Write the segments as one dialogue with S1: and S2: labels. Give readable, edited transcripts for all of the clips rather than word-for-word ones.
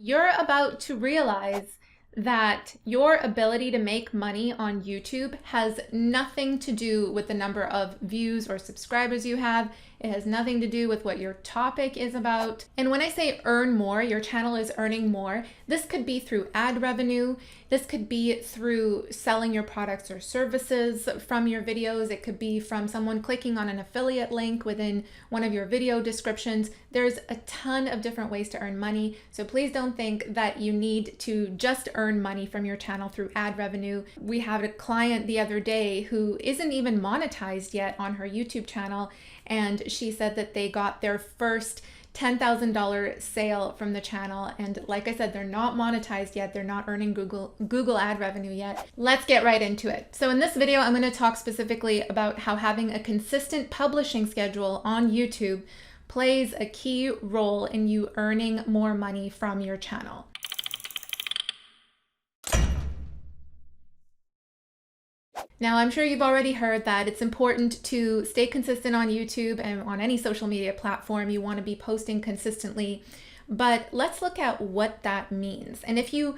S1: You're about to realize that your ability to make money on YouTube has nothing to do with the number of views or subscribers you have. It has nothing to do with what your topic is about. And when I say earn more, your channel is earning more. This could be through ad revenue. This could be through selling your products or services from your videos. It could be from someone clicking on an affiliate link within one of your video descriptions. There's a ton of different ways to earn money. So please don't think that you need to just earn money from your channel through ad revenue. We had a client the other day who isn't even monetized yet on her YouTube channel, and she said that they got their first $10,000 sale from the channel. And like I said, they're not monetized yet. They're not earning Google ad revenue yet. Let's get right into it. So in this video, I'm going to talk specifically about how having a consistent publishing schedule on YouTube plays a key role in you earning more money from your channel. Now, I'm sure you've already heard that it's important to stay consistent on YouTube and on any social media platform. You want to be posting consistently, but let's look at what that means. And if you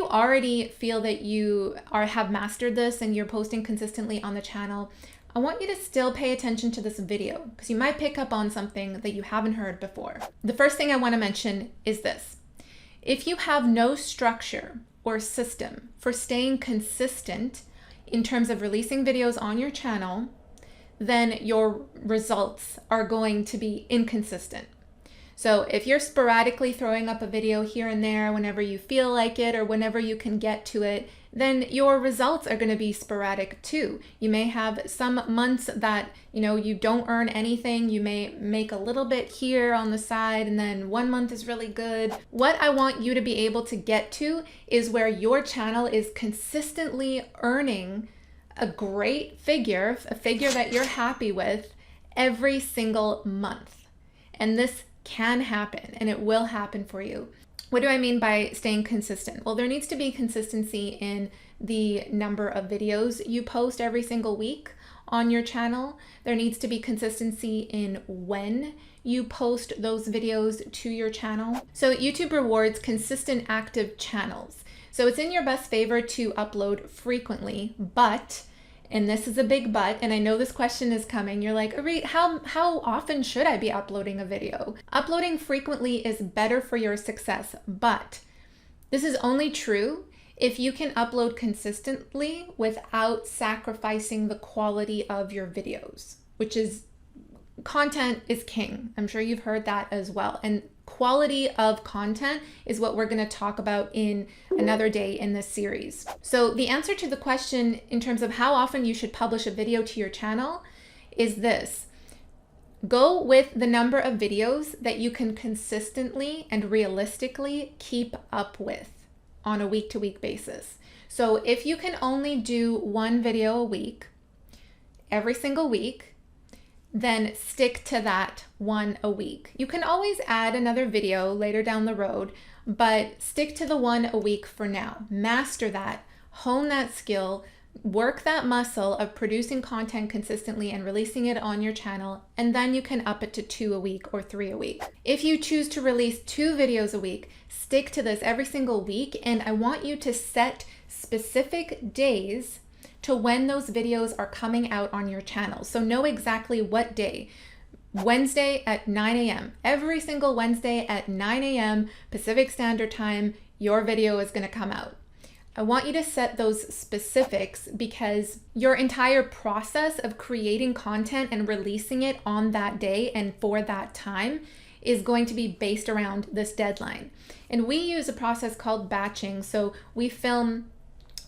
S1: already feel that you have mastered this and you're posting consistently on the channel, I want you to still pay attention to this video because you might pick up on something that you haven't heard before. The first thing I want to mention is this. If you have no structure or system for staying consistent in terms of releasing videos on your channel, then your results are going to be inconsistent. So if you're sporadically throwing up a video here and there whenever you feel like it or whenever you can get to it, then your results are going to be sporadic too. You may have some months that, you don't earn anything. You may make a little bit here on the side, and then one month is really good. What I want you to be able to get to is where your channel is consistently earning a great figure, a figure that you're happy with every single month. And this can happen, and it will happen for you. What do I mean by staying consistent? Well, there needs to be consistency in the number of videos you post every single week on your channel. There needs to be consistency in when you post those videos to your channel. So YouTube rewards consistent active channels. So it's in your best favor to upload frequently, but, and this is a big but, and I know this question is coming. You're like, Arit, how often should I be uploading a video? Uploading frequently is better for your success, but this is only true if you can upload consistently without sacrificing the quality of your videos, which is, content is king. I'm sure you've heard that as well. And quality of content is what we're going to talk about in another day in this series. So the answer to the question in terms of how often you should publish a video to your channel is this. Go with the number of videos that you can consistently and realistically keep up with on a week-to-week basis. So if you can only do one video a week, every single week, then stick to that one a week. You can always add another video later down the road, but stick to the one a week for now. Master that, hone that skill, work that muscle of producing content consistently and releasing it on your channel, and then you can up it to 2 a week or 3 a week. If you choose to release 2 videos a week, stick to this every single week, and I want you to set specific days to when those videos are coming out on your channel. So know exactly what day. Wednesday at 9 a.m. Every single Wednesday at 9 a.m. Pacific Standard Time, your video is going to come out. I want you to set those specifics because your entire process of creating content and releasing it on that day and for that time is going to be based around this deadline. And we use a process called batching. So we film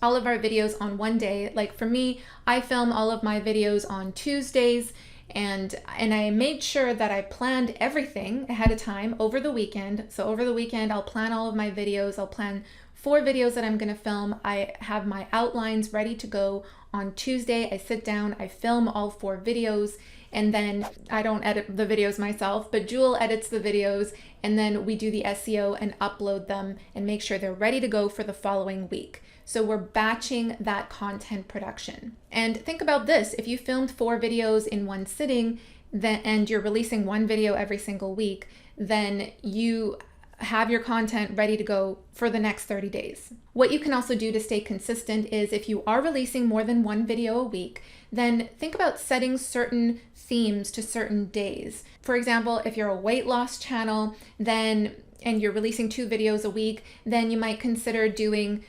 S1: all of our videos on one day. Like for me, I film all of my videos on Tuesdays, and I made sure that I planned everything ahead of time over the weekend. So over the weekend, I'll plan all of my videos. I'll plan 4 videos that I'm gonna film. I have my outlines ready to go on Tuesday. I sit down, I film all 4 videos, and then I don't edit the videos myself, but Jewel edits the videos, and then we do the SEO and upload them and make sure they're ready to go for the following week. So we're batching that content production. And think about this, if you filmed 4 videos in one sitting, and you're releasing 1 video every single week, then you have your content ready to go for the next 30 days. What you can also do to stay consistent is if you are releasing more than one video a week, then think about setting certain themes to certain days. For example, if you're a weight loss channel, and you're releasing 2 videos a week, then you might consider doing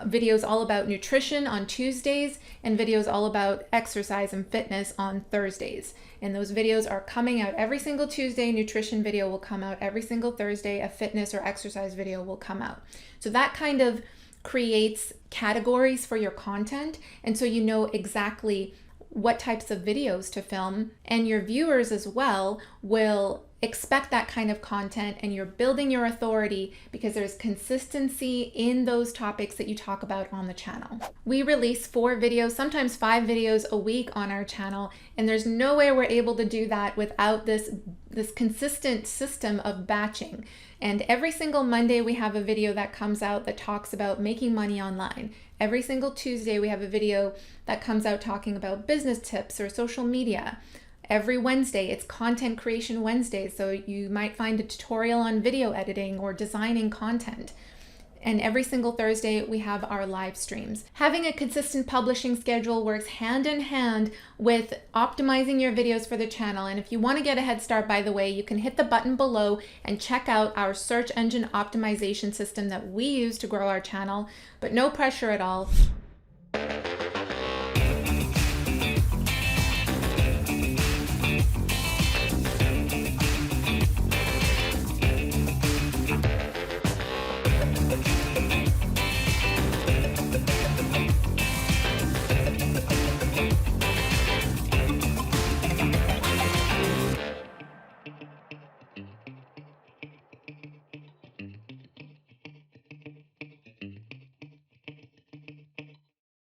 S1: videos all about nutrition on Tuesdays and videos all about exercise and fitness on Thursdays. And those videos are coming out every single Tuesday. Nutrition video will come out every single Thursday. A fitness or exercise video will come out. So that kind of creates categories for your content. And so you know exactly what types of videos to film, and your viewers as well will expect that kind of content, and you're building your authority because there's consistency in those topics that you talk about on the channel. We release 4 videos, sometimes 5 videos a week on our channel, and there's no way we're able to do that without this consistent system of batching. And every single Monday we have a video that comes out that talks about making money online. Every single Tuesday we have a video that comes out talking about business tips or social media. Every Wednesday, it's Content Creation Wednesday, so you might find a tutorial on video editing or designing content. And every single Thursday, we have our live streams. Having a consistent publishing schedule works hand in hand with optimizing your videos for the channel. And if you want to get a head start, by the way, you can hit the button below and check out our search engine optimization system that we use to grow our channel, but no pressure at all.